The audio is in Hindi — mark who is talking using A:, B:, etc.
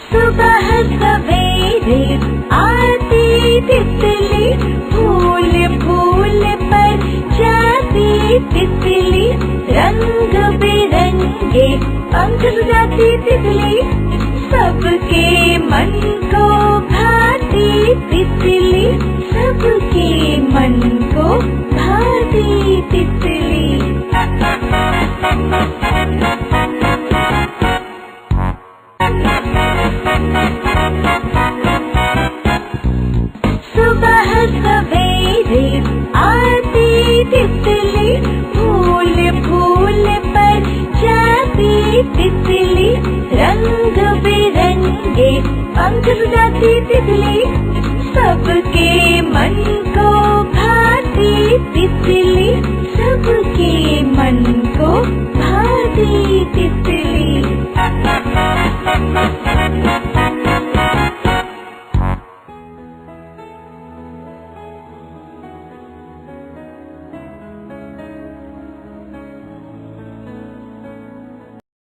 A: सुबह सवेरे आती तितली, फूल फूल पर जाती तितली, रंग बिरंगे पंख सजाती तितली, सबके मन को भाती तितली, सबके मन को भाती तितली। सुबह सवेरे आती तितली, फूल फूल पर जाती तितली, रंग बिरंगे पंख सजाती तितली, सबके मन को भाती तितली, सबके मन को भाती तितली।